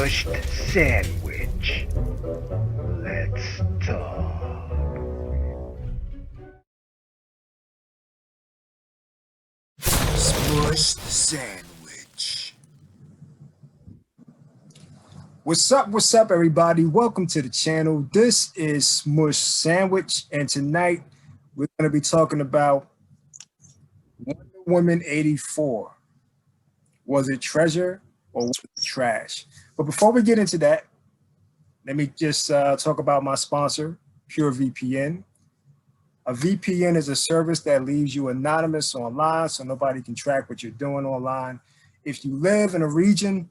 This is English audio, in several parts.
Smushed Sandwich. Let's talk. Smushed Sandwich. What's up, everybody? Welcome to the channel. This is Smushed Sandwich, and tonight we're going to be talking about Wonder Woman 84. Was it treasure or was it trash? But before we get into that, let me just talk about my sponsor, PureVPN. A VPN is a service that leaves you anonymous online so nobody can track what you're doing online. If you live in a region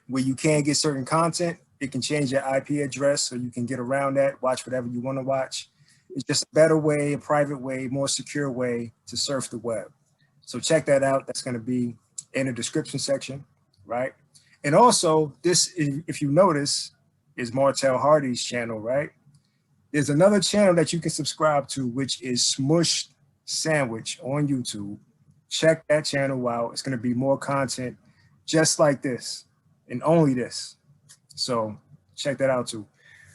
where you can't get certain content, it can change your IP address so you can get around that, watch whatever you want to watch. It's just a better way, a private way, more secure way to surf the web. So check that out. That's going to be in the description section, right? And also, this, if you notice, is Martel Hardy's channel, right? There's another channel that you can subscribe to, which is Smushed Sandwich on YouTube. Check that channel out. It's going to be more content just like this and only this. So check that out too.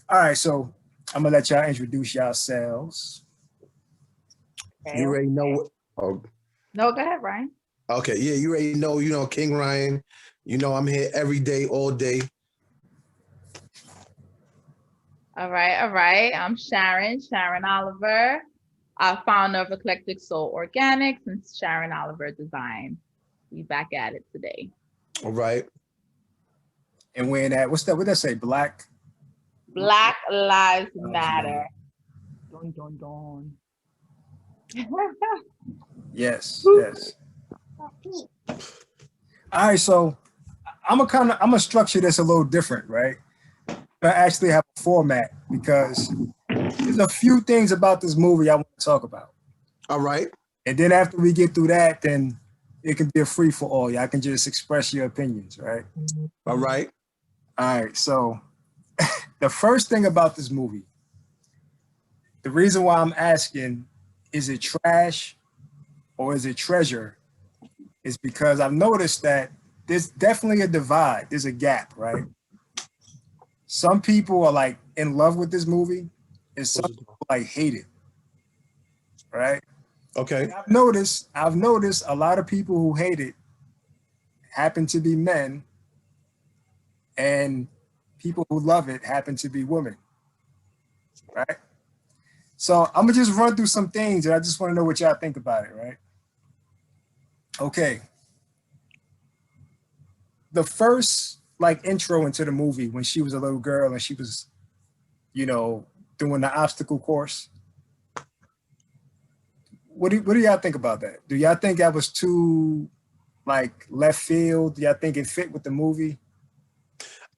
All right, so I'm going to let y'all introduce yourselves. Okay. You already know. Oh. No, go ahead, Ryan. Okay, yeah, you already know, King Ryan. You know I'm here every day, all day. All right. I'm Sharon Oliver, founder of Eclectic Soul Organics and Sharon Oliver Design. We back at it today. All right. And when that, what that say? Black Lives Matter. Dun, dun, dun. Yes. All right, so I'm gonna structure this a little different, right? I actually have a format because there's a few things about this movie I want to talk about. All right. And then after we get through that, then it can be a free for all. Y'all can just express your opinions, right? All right. All right, so the first thing about this movie, the reason why I'm asking, is it trash or is it treasure, is because I've noticed that there's definitely a divide. There's a gap, right? Some people are like in love with this movie and some people like hate it, right? Okay. And I've noticed a lot of people who hate it happen to be men, and people who love it happen to be women, right? So I'm gonna just run through some things and I just want to know what y'all think about it, right? Okay. The first like intro into the movie when she was a little girl and she was, you know, doing the obstacle course. What do y'all think about that? Do y'all think that was too like left field? Do y'all think it fit with the movie?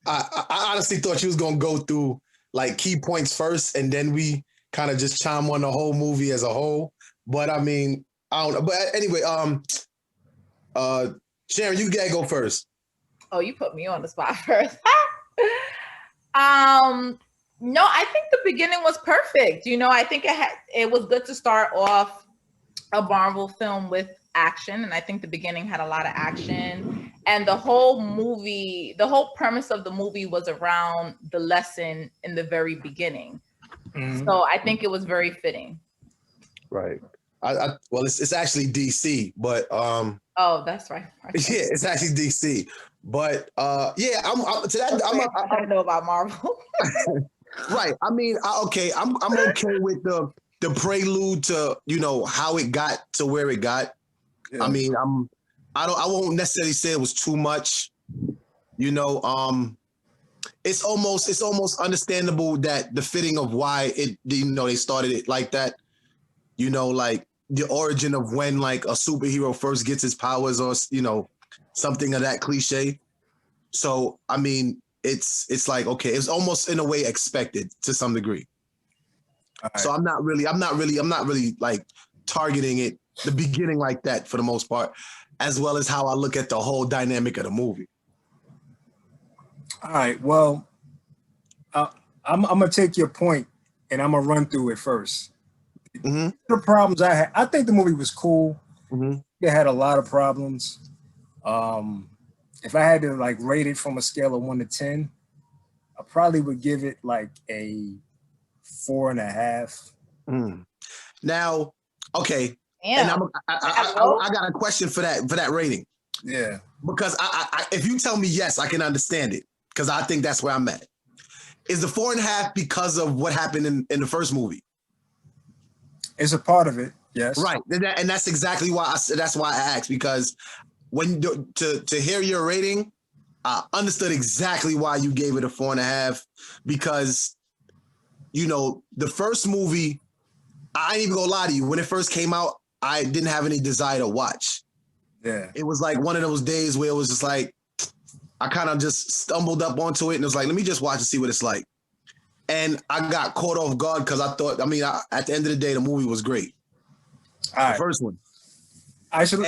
I honestly thought you was gonna go through like key points first and then we kind of just chime on the whole movie as a whole. But I mean, I don't know. But anyway, Sharon, you gotta go first. Oh, you put me on the spot first. No, I think the beginning was perfect. You know, I think it was good to start off a Marvel film with action, and I think the beginning had a lot of action. And the whole movie, the whole premise of the movie was around the lesson in the very beginning. Mm-hmm. So I think it was very fitting. Right. Well, it's actually DC, but oh, that's right. Yeah, it's actually DC. But yeah, I'm I don't know about Marvel. Right. I mean, I'm okay with the prelude to, you know, how it got to where it got. Yeah. I mean, I won't necessarily say it was too much. You know, it's almost understandable that the fitting of why it, you know, they started it like that. You know, like the origin of when like a superhero first gets his powers, or, you know, something of that cliche. So, I mean, it's like, okay, it's almost in a way expected to some degree. Right. So I'm not really like targeting it the beginning like that for the most part, as well as how I look at the whole dynamic of the movie. All right, well, I'm gonna take your point and I'm gonna run through it first. Mm-hmm. The problems I had, I think the movie was cool. Mm-hmm. It had a lot of problems. if I had to like rate it from a scale of 1 to 10, I probably would give it like a 4.5. Now, okay, Damn. and I got a question for that rating. Yeah. Because if you tell me yes, I can understand it because I think that's where I'm at. Is the 4.5 because of what happened in the first movie? It's a part of it, yes. Right, and that's exactly why I asked, because when to hear your rating, I understood exactly why you gave it a 4.5, because the first movie, I ain't even gonna lie to you, when it first came out, I didn't have any desire to watch. Yeah. It was like one of those days where it was just like, I kind of just stumbled up onto it and it was like, let me just watch and see what it's like. And I got caught off guard because I thought, at the end of the day, the movie was great. All right. The first one. I should.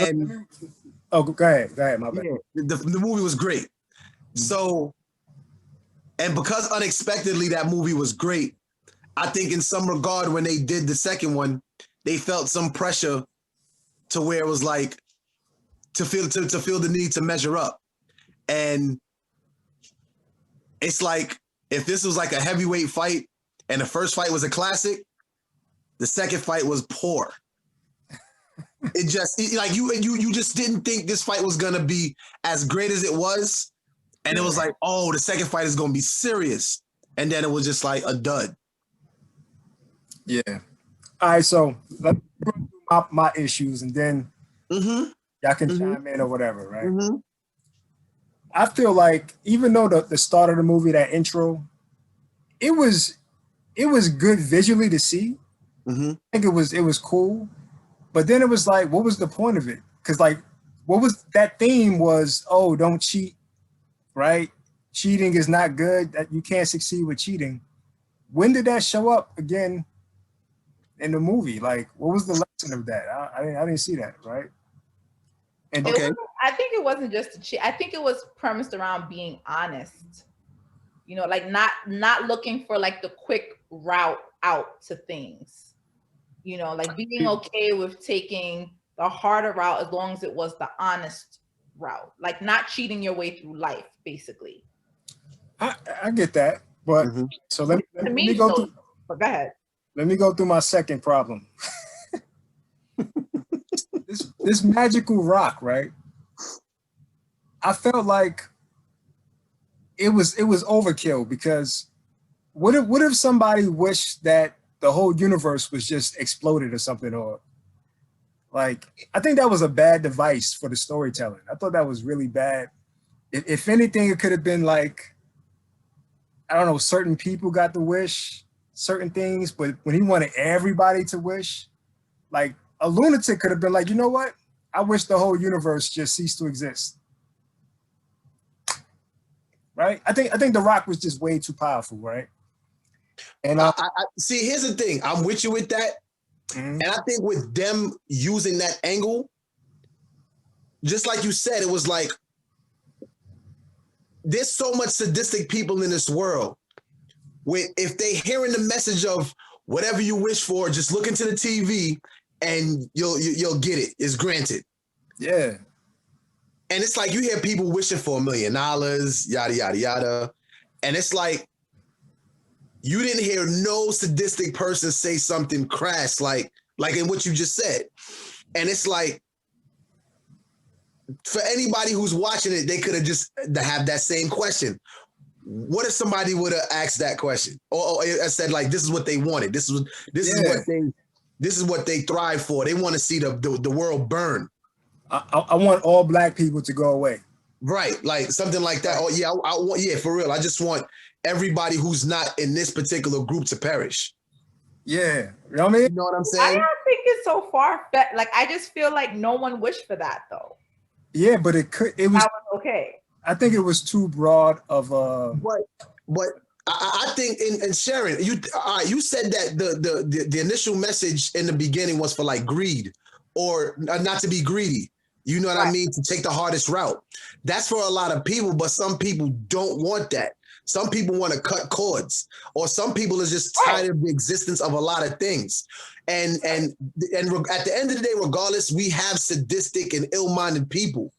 Oh, go ahead. My bad. Yeah, the movie was great. So, and because unexpectedly that movie was great, I think in some regard when they did the second one, they felt some pressure to where it was like to feel the need to measure up. And it's like, if this was like a heavyweight fight and the first fight was a classic, the second fight was poor. You just didn't think this fight was gonna be as great as it was. And it was like, oh, the second fight is gonna be serious. And then it was just like a dud. Yeah. All right, so let me run through my issues and then y'all can chime in or whatever, right? I feel like even though the start of the movie, that intro, it was good visually to see. I think it was cool. But then it was like, what was the point of it? Because like, what was that theme was, oh, don't cheat, right? Cheating is not good. That you can't succeed with cheating. When did that show up again in the movie? Like, what was the lesson of that? I didn't see that, right? And I think it wasn't just a cheat. I think it was premised around being honest. Like not looking for like the quick route out to things. Like being okay with taking the harder route as long as it was the honest route. Like not cheating your way through life, basically. I get that, but so let me go through. But go ahead. Let me go through my second problem. This magical rock, right? I felt like it was overkill, because what if somebody wished that the whole universe was just exploded or something, or like, I think that was a bad device for the storytelling. I thought that was really bad. If anything, it could have been like, I don't know, certain people got to wish certain things, but when he wanted everybody to wish, like a lunatic could have been like, you know what? I wish the whole universe just ceased to exist. Right? I think The Rock was just way too powerful, right? And I see, here's the thing. I'm with you with that. And I think with them using that angle, just like you said, it was like, there's so much sadistic people in this world. If they hearing the message of whatever you wish for, just look into the TV and you'll get it. It's granted. Yeah. And it's like you hear people wishing for $1 million, yada, yada, yada. And it's like, you didn't hear no sadistic person say something crass like in what you just said. And it's like, for anybody who's watching it, they could have just have that same question. What if somebody would have asked that question or said like, this is what they wanted. This is what they thrive for. They want to see the world burn. I want all black people to go away. Right, like something like that. Oh yeah, I want, yeah, for real. I just want everybody who's not in this particular group to perish. Yeah, you know what I mean? You know what I'm saying? I don't think it's so far-fetched. Like, I just feel like no one wished for that though. Yeah, but it was okay. I think it was too broad of a. But I think in Sharon, you said that the initial message in the beginning was for like greed or not to be greedy. You know what I mean? To take the hardest route. That's for a lot of people, but some people don't want that. Some people want to cut cords, or some people are just tired of the existence of a lot of things. And at the end of the day, regardless, we have sadistic and ill-minded people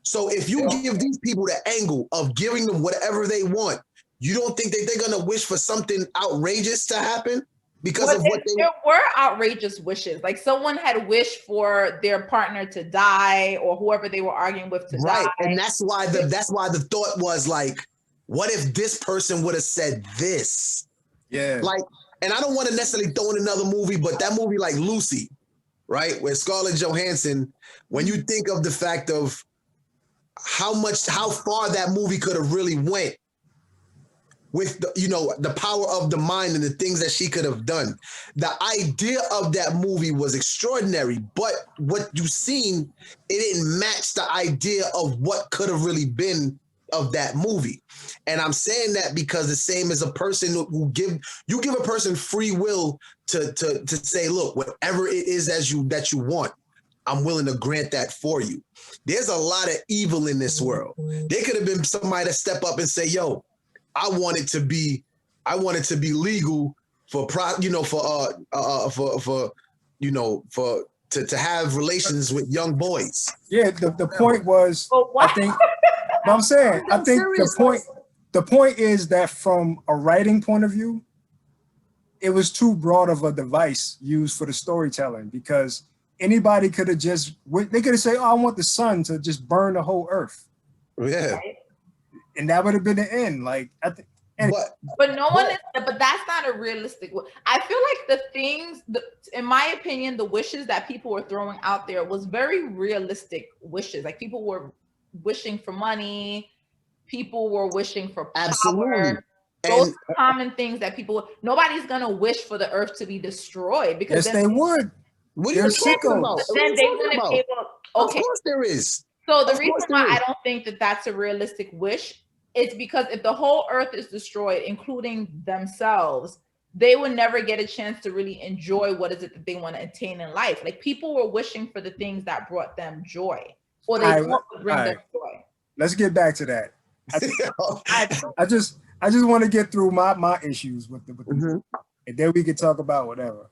So if you give these people the angle of giving them whatever they want, you don't think that they're gonna wish for something outrageous to happen because of what they. There were outrageous wishes. Like someone had wished for their partner to die, or whoever they were arguing with to die. And that's why the thought was like, what if this person would have said this? Yeah. Like, and I don't want to necessarily throw in another movie, but that movie like Lucy, right, with Scarlett Johansson. When you think of the fact of how far that movie could have really went with the power of the mind and the things that she could have done. The idea of that movie was extraordinary, but what you've seen, it didn't match the idea of what could have really been of that movie. And I'm saying that because the same as a person who give a person free will to say, look, whatever it is that you want, I'm willing to grant that for you. There's a lot of evil in this world. There could have been somebody to step up and say, yo, I want it to be legal to have relations with young boys. Yeah, the point was, I think, but I'm saying, I think the point is that from a writing point of view, it was too broad of a device used for the storytelling, because anybody could have they could have said, oh, I want the sun to just burn the whole earth. Yeah. And that would have been the end. Like, I think. But no one is. But that's not a realistic. I feel like the things, in my opinion, the wishes that people were throwing out there was very realistic wishes. Like people were wishing for money, people were wishing for power. Absolutely. Those are common things that people. Nobody's gonna wish for the earth to be destroyed, because yes, they would. What are you talking about? Then they wouldn't be able. Okay. Of course there is. So the reason why I don't think that that's a realistic wish is because if the whole earth is destroyed, including themselves, they would never get a chance to really enjoy what is it that they want to attain in life. Like people were wishing for the things that brought them joy, or they thought would bring them joy. Let's get back to that. I just want to get through my issues with the and then we can talk about whatever.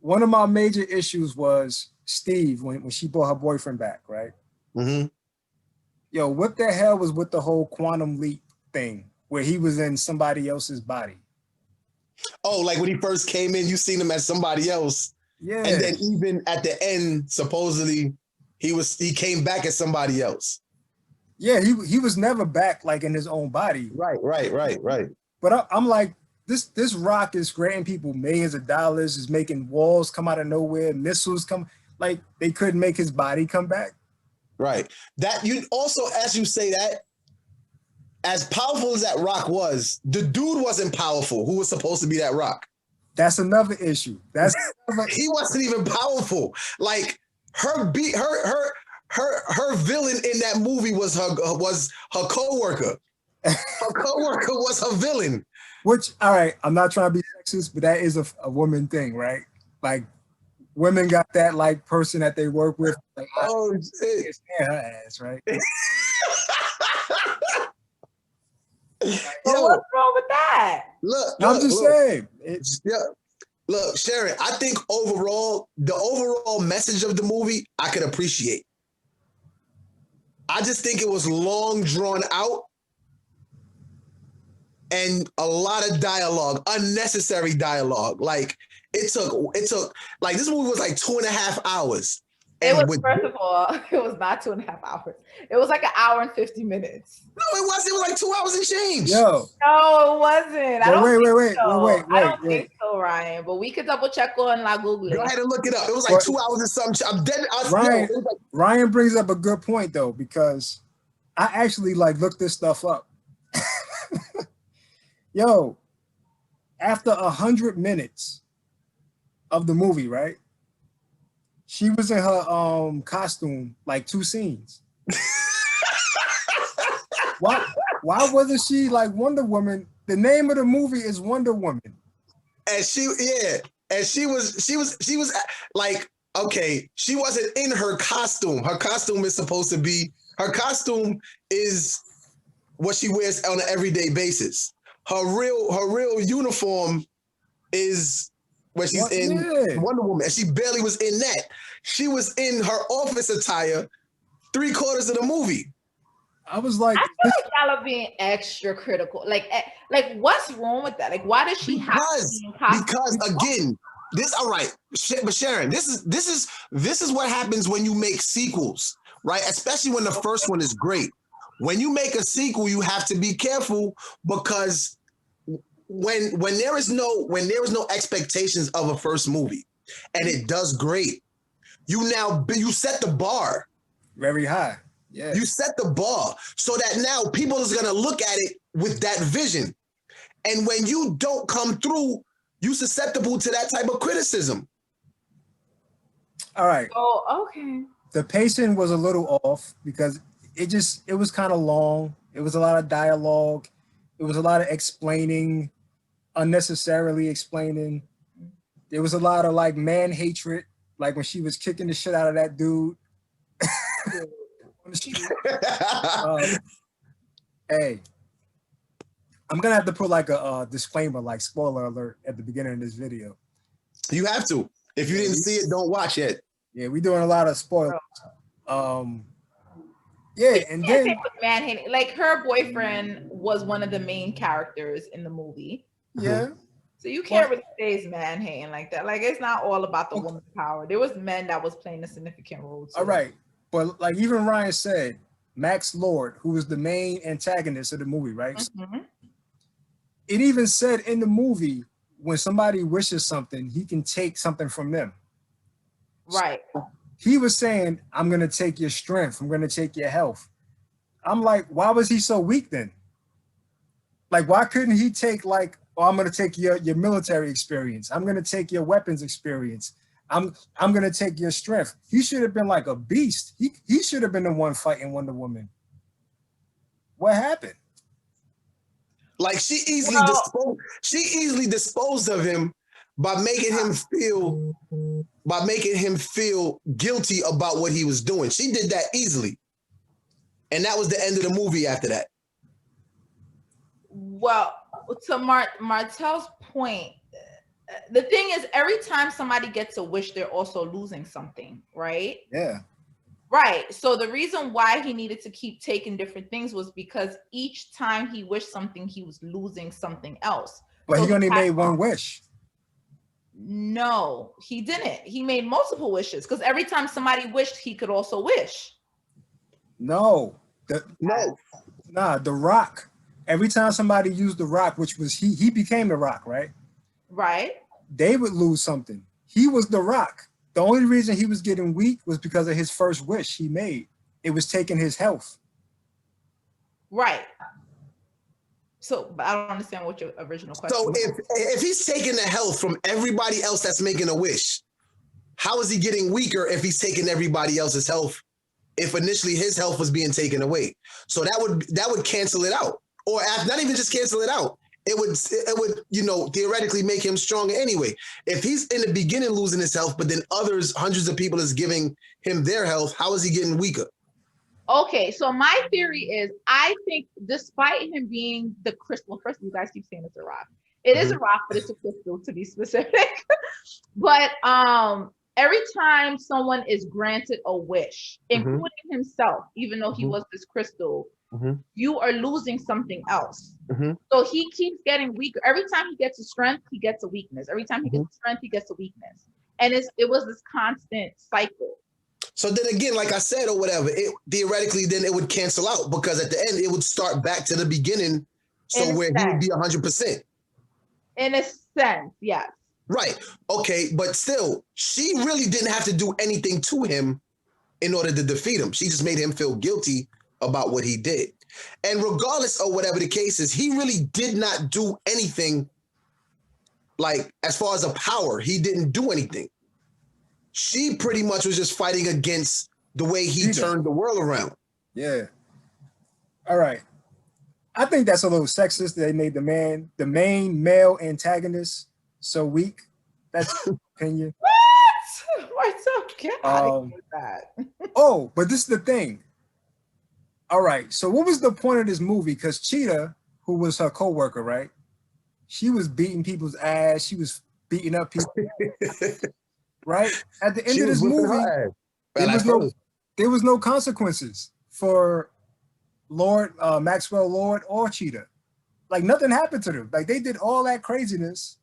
One of my major issues was Steve when she brought her boyfriend back, right? Mm-hmm. Yo, what the hell was with the whole quantum leap thing where he was in somebody else's body? Oh, like when he first came in, you seen him as somebody else. Yeah. And then even at the end, supposedly he came back as somebody else. Yeah, he was never back like in his own body. Right. But I'm like, this rock is granting people millions of dollars, is making walls come out of nowhere, missiles come, like they couldn't make his body come back. Right. That you also, as you say that, as powerful as that rock was, the dude wasn't powerful who was supposed to be that rock. That's another issue. He wasn't even powerful. Like her villain in that movie was her coworker. Her coworker was her villain. Which, all right, I'm not trying to be sexist, but that is a woman thing, right? Like women got that like person that they work with. Like, oh, shit. Her ass, right? Well, what's wrong with that? I'm just saying. Look, Sharon, I think the overall message of the movie, I could appreciate. I just think it was long drawn out and a lot of dialogue, unnecessary dialogue. Like it took like this movie was like 2.5 hours. First of all, it was not 2.5 hours. It was like 1 hour and 50 minutes. No, it wasn't. It was like 2 hours and change. Yo. No, it wasn't. I don't think so, Ryan. But we could double check on La Google. Go ahead and look it up. It was like 2 hours and something. I'm dead. Ryan brings up a good point though, because I actually like looked this stuff up. Yo, after 100 minutes of the movie, right? She was in her costume like 2 scenes. Why wasn't she like Wonder Woman? The name of the movie is Wonder Woman. And she was like, okay, she wasn't in her costume. Her costume is what she wears on an everyday basis. Her real uniform is where she's in Wonder Woman, and she barely was in that. She was in her office attire 3/4 of the movie. I was like, I feel like y'all are being extra critical. Like what's wrong with that? Like, why does she have to be in costume? Because again, this all right, but Sharon, this is what happens when you make sequels, right? Especially when the first one is great. When you make a sequel, you have to be careful because when there is no expectations of a first movie and it does great, you set the bar very high. Yeah. You set the bar so that now people is going to look at it with that vision. And when you don't come through, you susceptible to that type of criticism. All right. Oh, okay. The pacing was a little off because it was kind of long. It was a lot of dialogue. It was a lot of explaining, unnecessarily explaining. There was a lot of like man hatred, like when she was kicking the shit out of that dude. Hey, I'm gonna have to put like a disclaimer, like spoiler alert at the beginning of this video. You have to. If you didn't see it, don't watch it. Yeah, we're doing a lot of spoilers. Yeah, and then man hating, like her boyfriend was one of the main characters in the movie. Yeah. So you can't really say it's man hating like that. Like it's not all about the woman's power. There was men that was playing a significant role too. All right. But like even Ryan said, Max Lord, who was the main antagonist of the movie, right? Mm-hmm. It even said in the movie, when somebody wishes something, he can take something from them. Right. So he was saying, I'm going to take your strength. I'm going to take your health. I'm like, why was he so weak then? Like, why couldn't he take like, I'm going to take your military experience. I'm going to take your weapons experience. I'm gonna take your strength. He should have been like a beast. He should have been the one fighting Wonder Woman. What happened? Like she easily disposed of him by making him feel guilty about what he was doing. She did that easily. And that was the end of the movie after that. Well, to Martel's point, the thing is, every time somebody gets a wish, they're also losing something, right? Yeah. Right. So the reason why he needed to keep taking different things was because each time he wished something, he was losing something else. But so he only made one wish. No, he didn't. He made multiple wishes because every time somebody wished, he could also wish. No. The rock. Every time somebody used the rock, which was he became the rock, right? Right. They would lose something. He was the rock. The only reason he was getting weak was because of his first wish he made. It was taking his health. Right. So, but I don't understand what your original question was. So if he's taking the health from everybody else that's making a wish, how is he getting weaker if he's taking everybody else's health? If initially his health was being taken away, so that would cancel it out, or not even just cancel it out. It would theoretically make him stronger anyway. If he's in the beginning losing his health, but then hundreds of people is giving him their health, how is he getting weaker? Okay, so my theory is, I think despite him being the crystal, first you guys keep saying it's a rock. It is a rock, but it's a crystal to be specific. But every time someone is granted a wish, including himself, even though he was this crystal, you are losing something else. So he keeps getting weaker. Every time he gets a strength, he gets a weakness. Every time he gets a strength, he gets a weakness. And it was this constant cycle. So then again, like I said, or whatever, theoretically then it would cancel out because at the end it would start back to the beginning, so where he would be 100%. In a sense, yes. Right. Okay, but still, she really didn't have to do anything to him in order to defeat him. She just made him feel guilty about what he did. And regardless of whatever the case is, he really did not do anything. Like, as far as a power, he didn't do anything. She pretty much was just fighting against the way he turned the world around. Yeah. All right. I think that's a little sexist. They made the main male antagonist so weak. That's your opinion. What? What's up? Get out of that. Oh, but this is the thing. All right. So what was the point of this movie? Because Cheetah, who was her co-worker, right? She was beating people's ass. She was beating up people. Right? At the end She of was this whipping movie, her ass. there was no consequences for Maxwell Lord or Cheetah. Like nothing happened to them. Like they did all that craziness,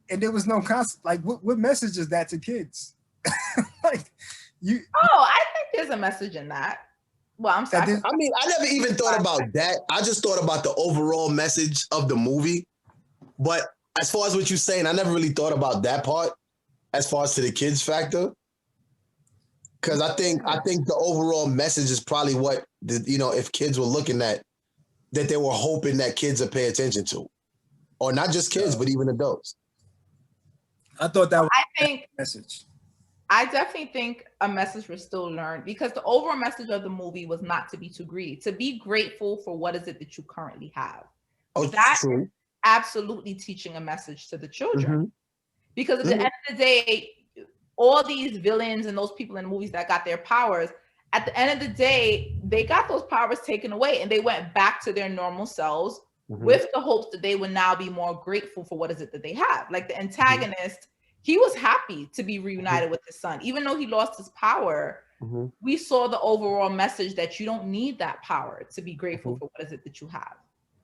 and there was no like what message is that to kids? Like you. Oh, I think there's a message in that. Well, I'm sorry. I mean, I never even thought about that. I just thought about the overall message of the movie. But as far as what you're saying, I never really thought about that part as far as to the kids factor. Because I think the overall message is probably what if kids were looking at, that they were hoping that kids would pay attention to. Or not just kids, but even adults. I thought that was a message. I definitely think a message was still learned, because the overall message of the movie was not to be too greedy, to be grateful for what is it that you currently have. Oh, that's true. Absolutely teaching a message to the children. Mm-hmm. Because at the end of the day, all these villains and those people in the movies that got their powers, at the end of the day, they got those powers taken away and they went back to their normal selves with the hopes that they would now be more grateful for what is it that they have. Like the antagonist, he was happy to be reunited with his son. Even though he lost his power, we saw the overall message that you don't need that power to be grateful for what is it that you have.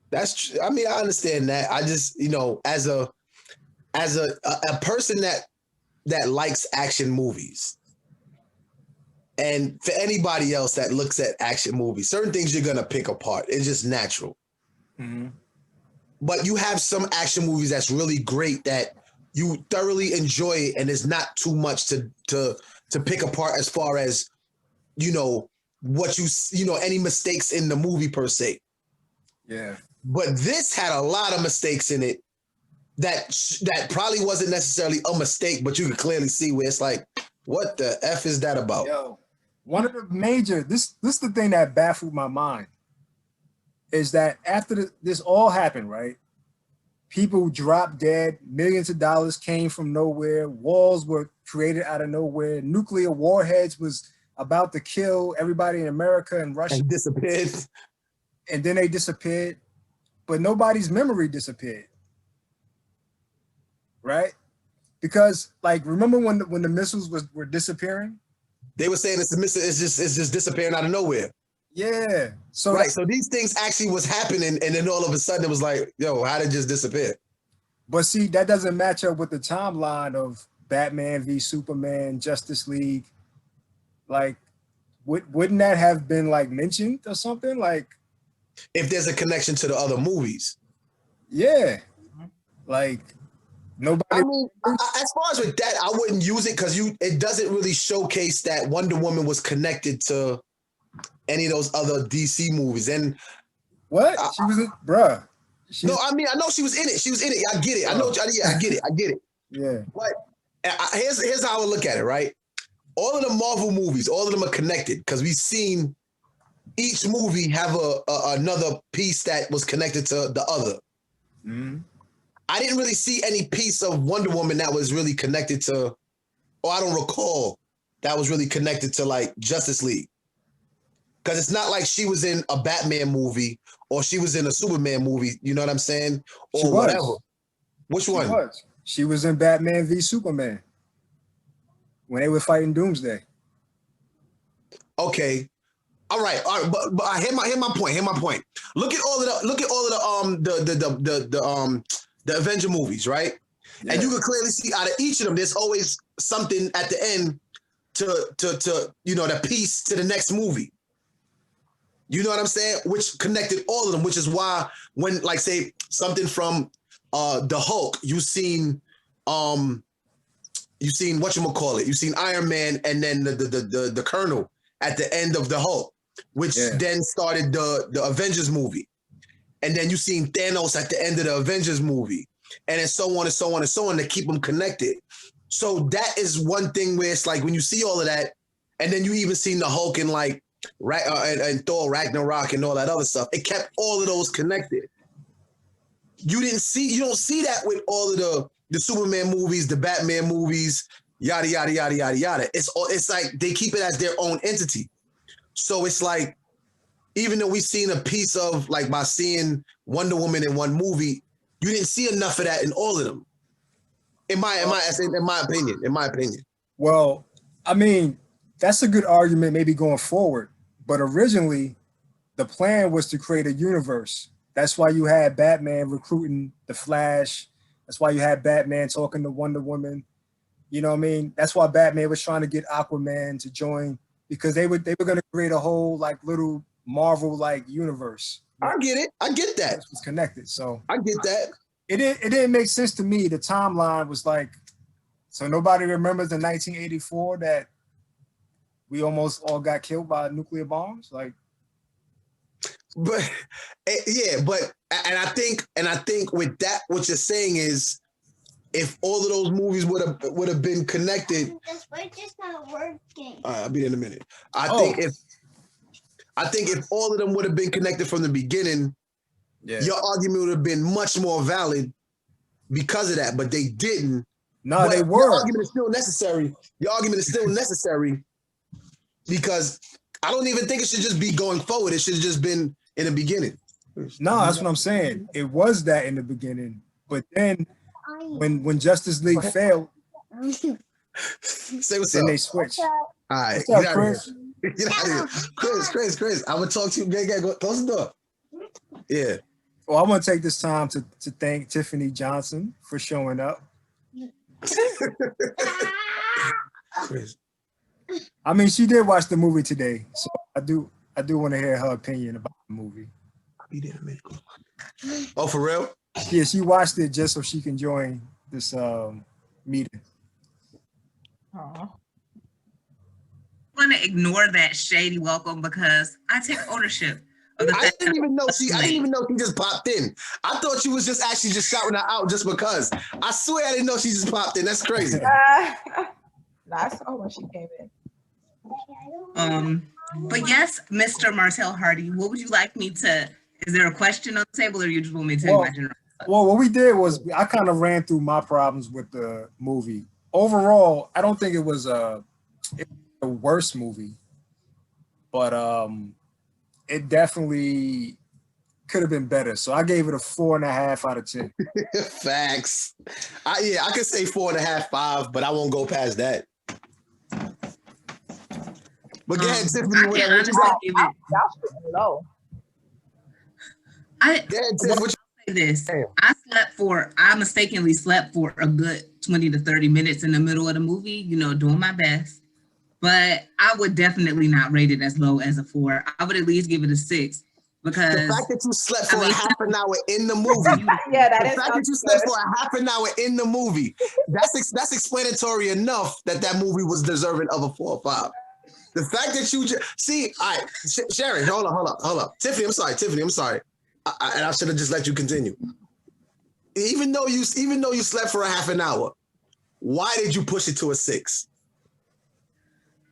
That's true. I mean, I understand that. I just, as a person that likes action movies, and for anybody else that looks at action movies, certain things you're going to pick apart. It's just natural. But you have some action movies that's really great that you thoroughly enjoy it, and it's not too much to pick apart as far as, what any mistakes in the movie per se. Yeah. But this had a lot of mistakes in it that probably wasn't necessarily a mistake, but you could clearly see where it's like, what the F is that about? Yo, one of the major, this is the thing that baffled my mind, is that after this all happened, right? People dropped dead, millions of dollars came from nowhere, walls were created out of nowhere, nuclear warheads was about to kill everybody in America and Russia. And disappeared. And then they disappeared, but nobody's memory disappeared, right? Because like, remember when the missiles were disappearing? They were saying it's just disappearing out of nowhere. Yeah. So right. So these things actually was happening, and then all of a sudden it was like, yo, how did it just disappear? But see, that doesn't match up with the timeline of Batman v Superman, Justice League. Like, wouldn't that have been like mentioned or something? Like, if there's a connection to the other movies. Yeah. Like, nobody. I mean, as far as with that, I wouldn't use it because it doesn't really showcase that Wonder Woman was connected to any of those other DC movies. And what? She was in, bruh. No, I mean, I know she was in it. She was in it. I get it. I know. Yeah, I get it. I get it. Yeah. But here's how I look at it, right? All of the Marvel movies, all of them are connected because we've seen each movie have another piece that was connected to the other. I didn't really see any piece of Wonder Woman that was really connected to, or I don't recall that was really connected to like Justice League. Because it's not like she was in a Batman movie or she was in a Superman movie, you know what I'm saying? Or whatever. Which one? She was in Batman v Superman when they were fighting Doomsday. Okay. All right. But hear my point. Look at all of the Avenger movies, right? Yeah. And you can clearly see out of each of them, there's always something at the end to the piece to the next movie. You know what I'm saying? Which connected all of them, which is why when, like, say something from the Hulk, you've seen whatchamacallit, you've seen Iron Man and then the Colonel at the end of the Hulk, which then started the Avengers movie. And then you've seen Thanos at the end of the Avengers movie. And then so on and so on and so on to keep them connected. So that is one thing where it's like when you see all of that, and then you even seen the Hulk in like and Thor Ragnarok and all that other stuff. It kept all of those connected. You don't see that with all of the Superman movies, the Batman movies, yada yada yada yada yada. It's like they keep it as their own entity. So it's like, even though we've seen a piece of, like, by seeing Wonder Woman in one movie, you didn't see enough of that in all of them. In my opinion. Well, I mean, that's a good argument maybe going forward. But originally, the plan was to create a universe. That's why you had Batman recruiting the Flash. That's why you had Batman talking to Wonder Woman. You know what I mean? That's why Batman was trying to get Aquaman to join, because they were going to create a whole like little Marvel like universe. I get it. I get that. It was connected. So I get that. It didn't make sense to me. The timeline was like, so nobody remembers the 1984 that we almost all got killed by nuclear bombs. Like, but and I think with that, what you're saying is, if all of those movies would have been connected, We're just not working. all right, I'll be there in a minute. I think if all of them would have been connected from the beginning, your argument would have been much more valid because of that. But they didn't. No, but they were. Your argument is still necessary. Your argument is still necessary because I don't even think it should just be going forward. It should have just been in the beginning. No, that's what I'm saying. It was that in the beginning, but then when Justice League failed, Say what's then up. they switched. All right, What's up, Chris? Get out of here. Chris. I'm gonna talk to you. Go close the door. Yeah. Well, I want to take this time to thank Tiffany Johnson for showing up. Chris. I mean, she did watch the movie today, so I do want to hear her opinion about the movie. I'll be there in a minute. Oh, for real? Yeah, she watched it just so she can join this meeting. Aw. I'm gonna ignore that shady welcome because I take ownership of the I fact didn't that even know she just popped in. I thought you was just actually just shouting her out just because. I swear I didn't know she just popped in. That's crazy. I saw when she came in. But yes, Mr. Martel Hardy, what would you like me to? Is there a question on the table, or you just want me to tell you my general? Well, what we did was I kind of ran through my problems with the movie. Overall, I don't think it was a worst movie, but it definitely could have been better. So I gave it a 4.5 out of 10. Facts. I could say 4.5, 5, but I won't go past that. But go ahead, Tiffany. I can honestly give it. Y'all shooting low. I Go ahead, Tiff, what say this. Damn. I mistakenly slept for a good 20 to 30 minutes in the middle of the movie, you know, doing my best. But I would definitely not rate it as low as a 4. I would at least give it a 6 because the fact that you slept for a half an hour in the movie. Yeah, that The is. fact that you slept for a half an hour in the movie, that's explanatory enough that movie was deserving of a 4 or 5. The fact that you see, all right, Sharon, hold up. Tiffany, I'm sorry. And I should have just let you continue. Even though you slept for a half an hour, why did you push it to a 6?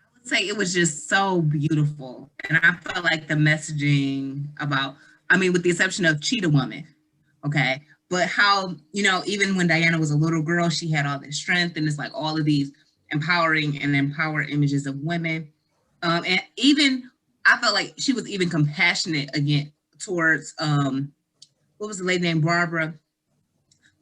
I would say it was just so beautiful. And I felt like the messaging about, I mean, with the exception of Cheetah Woman, okay? But how, you know, even when Diana was a little girl, she had all this strength, and it's like all of these empowering and empowered images of women. And even, I felt like she was even compassionate again towards, what was the lady named Barbara?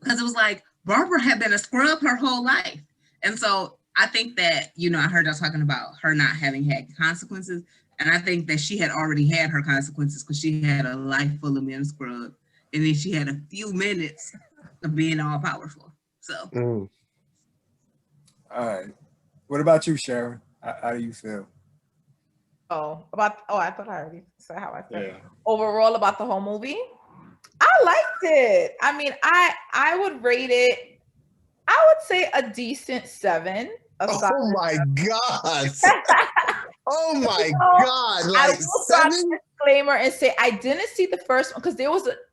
Because it was like, Barbara had been a scrub her whole life. And so I think that, you know, I heard y'all talking about her not having had consequences. And I think that she had already had her consequences because she had a life full of men scrub. And then she had a few minutes of being all powerful. So. All right. What about you, Sharon? How do you feel? I thought I already said how I felt. Yeah. Overall about the whole movie, I liked it. I mean, I would rate it, I would say a decent 7. Oh my God. Oh my God. I Like will start 7? a disclaimer and say I didn't see the first one because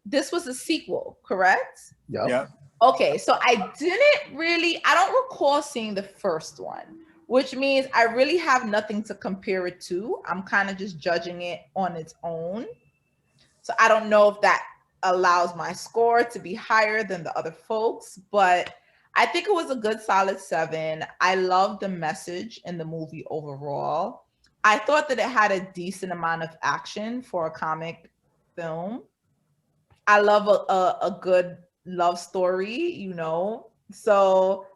this was a sequel, correct? Yep. Yeah. Okay, so I don't recall seeing the first one, which means I really have nothing to compare it to. I'm kind of just judging it on its own. So I don't know if that allows my score to be higher than the other folks, but I think it was a good solid 7. I love the message in the movie overall. I thought that it had a decent amount of action for a comic film. I love a good love story, you know. So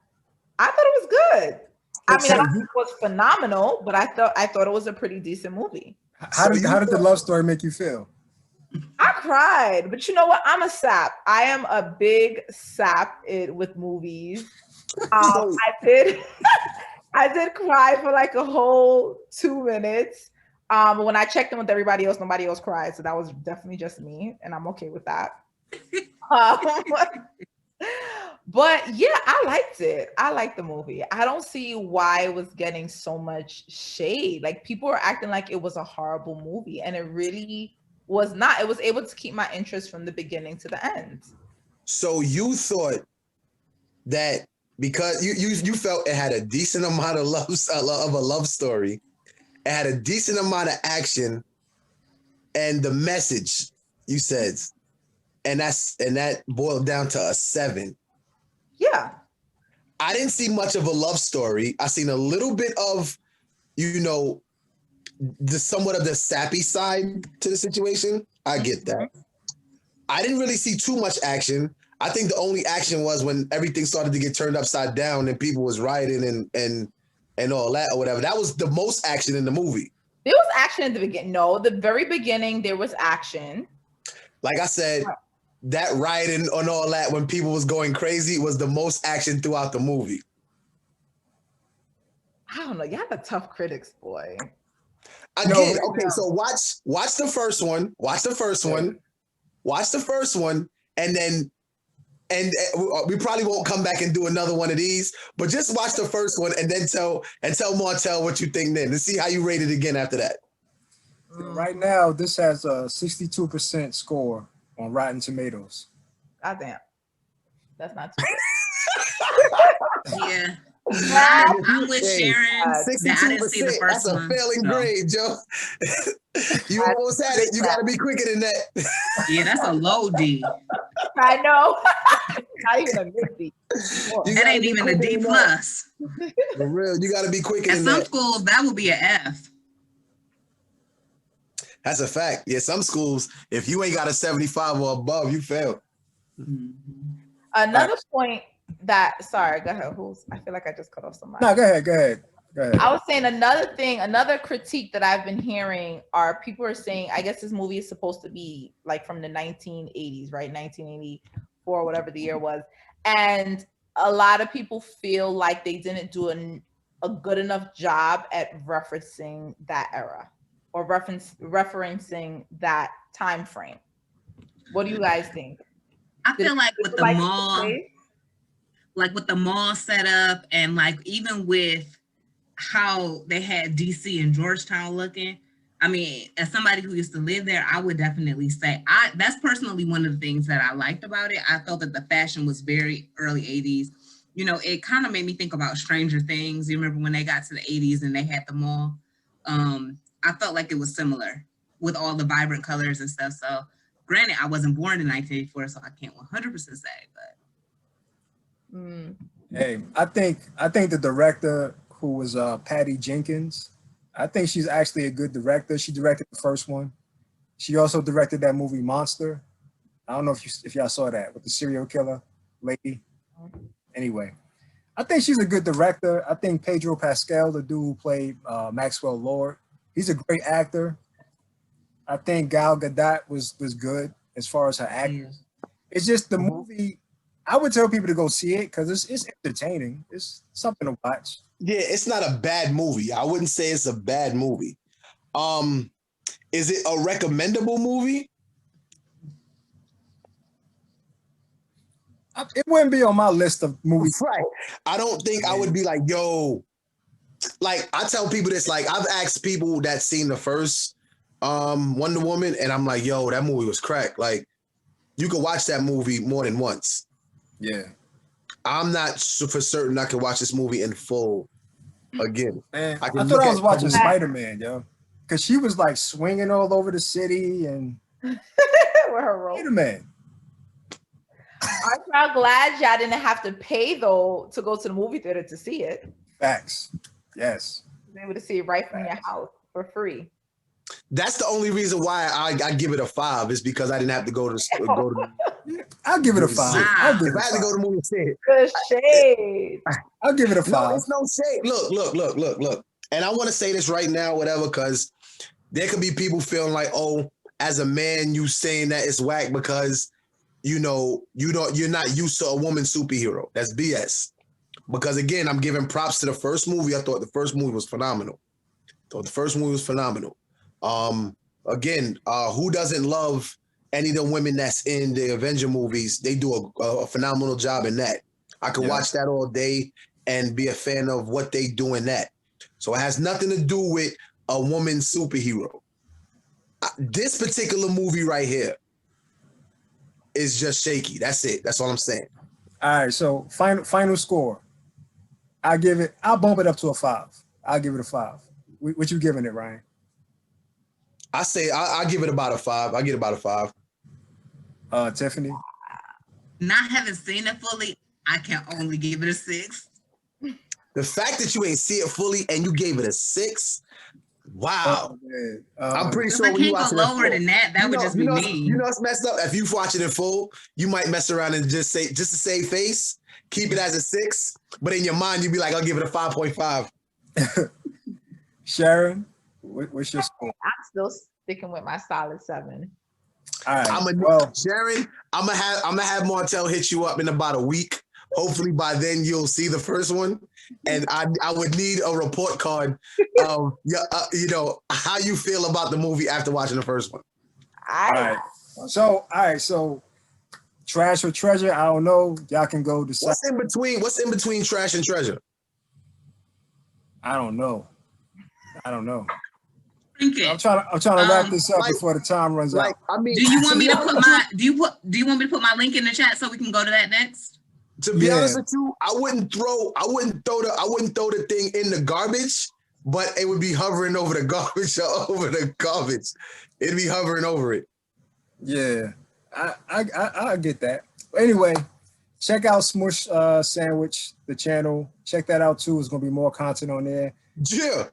I thought it was good. I mean, I So don't think it was phenomenal, but I thought it was a pretty decent movie. how did the love story make you feel? I cried, but you know what? I'm a sap. I am a big sap with movies. I did I did cry for like a whole 2 minutes. But when I checked in with everybody else, nobody else cried. So that was definitely just me, and I'm okay with that. But yeah, I liked it. I liked the movie. I don't see why it was getting so much shade. Like people were acting like it was a horrible movie, and it really was not. It was able to keep my interest from the beginning to the end. So you thought that because you felt it had a decent amount of a love story, it had a decent amount of action, and the message you said, and that boiled down to a 7. Yeah. I didn't see much of a love story. I seen a little bit of, the somewhat of the sappy side to the situation. I get that. I didn't really see too much action. I think the only action was when everything started to get turned upside down and people was rioting and all that or whatever. That was the most action in the movie. There was action at the beginning. No, the very beginning there was action. Like I said, that rioting and all that when people was going crazy was the most action throughout the movie. I don't know. Y'all are tough critics, boy. Again, okay, so watch the first one. Watch the first one, and then we probably won't come back and do another one of these, but just watch the first one and then tell Martel what you think then, and see how you rate it again after that. Right now, this has a 62% score on Rotten Tomatoes. Goddamn. That's not too Yeah. bad. I'm with Sharon. 62%. I didn't see the first That's a one. failing grade, Joe. You almost had it. You got to be quicker than that. Yeah, that's a low D. I know. Not even a mid D. That ain't even a D plus. For real, you got to be quicker At than some that. schools, that would be an F. That's a fact. Yeah, some schools, if you ain't got a 75 or above, you fail. Another point that, sorry, go ahead. I feel like I just cut off somebody. No, go ahead. I was saying another critique that I've been hearing are people are saying, I guess this movie is supposed to be like from the 1980s, right? 1984, whatever the year was. And a lot of people feel like they didn't do a good enough job at referencing that era or referencing that time frame. What do you guys think? I feel like with the mall setup and like even with how they had DC and Georgetown looking, I mean, as somebody who used to live there, I would definitely say that's personally one of the things that I liked about it. I felt that the fashion was very early 80s. It kind of made me think about Stranger Things. You remember when they got to the 80s and they had the mall? I felt like it was similar with all the vibrant colors and stuff. So granted, I wasn't born in 1984, so I can't 100% say, but. Hey, I think the director, who was Patty Jenkins, I think she's actually a good director. She directed the first one. She also directed that movie Monster. I don't know if y'all saw that with the serial killer lady. Anyway, I think she's a good director. I think Pedro Pascal, the dude who played Maxwell Lord, he's a great actor. I think Gal Gadot was good as far as her acting. It's just the movie. I would tell people to go see it because it's entertaining. It's something to watch. Yeah, it's not a bad movie. I wouldn't say it's a bad movie. Is it a recommendable movie? It wouldn't be on my list of movies. Right. I don't think I would be like, yo, like I tell people this, like I've asked people that seen the first Wonder Woman, and I'm like, yo, that movie was crack. Like you could watch that movie more than once. Yeah. I'm not for certain I can watch this movie in full again. Man, I thought I was watching Spider-Man, yo. Because she was like swinging all over the city and with her role. Spider-Man. Aren't y'all glad y'all didn't have to pay though to go to the movie theater to see it? Facts. Yes. Be able to see it right from your house for free. That's the only reason why I give it a 5 is because I didn't have to go to I'll give it a 5. I'll give If it I a had to go 5. to the movie and say it, The shade. I'll give it a no, 5. it's no shade. Look. And I want to say this right now, whatever, because there could be people feeling like, oh, as a man, you saying that it's whack because you're not used to a woman superhero. That's BS. Because again, I'm giving props to the first movie. I thought the first movie was phenomenal. Again, who doesn't love any of the women that's in the Avenger movies? They do a phenomenal job in that. I could watch that all day and be a fan of what they do in that. So it has nothing to do with a woman superhero. This particular movie right here is just shaky. That's it. That's all I'm saying. All right, so final score. I'll bump it up to a 5. I'll give it a 5. What you giving it, Ryan? I say I give it about a 5. I get about a 5. Tiffany? Not having seen it fully, I can only give it a 6. The fact that you ain't see it fully and you gave it a 6, wow. I'm pretty sure I when you can't watch go it in lower full, than that. That would just be mean. You know what's messed up? If you watch it in full, you might mess around and just to save face, keep it as a 6, but in your mind, you'd be like, I'll give it a 5.5. Sharon, what's your score? I'm still sticking with my solid 7. All right. Sharon, I'm gonna have Martel hit you up in about a week. Hopefully by then you'll see the first one, and I would need a report card of how you feel about the movie after watching the first one. All right. So trash or treasure? I don't know. Y'all can go decide. What's in between trash and treasure? I don't know. Thinking. I'm trying to wrap this up before the time runs out. I mean, do you want me to put my my link in the chat so we can go to that next? To be honest with you, I wouldn't throw the thing in the garbage, but it would be hovering over the garbage or over the garbage. It'd be hovering over it. Yeah, I get that. Anyway, check out Smushed Sandwich, the channel. Check that out too. There's gonna be more content on there. Yeah.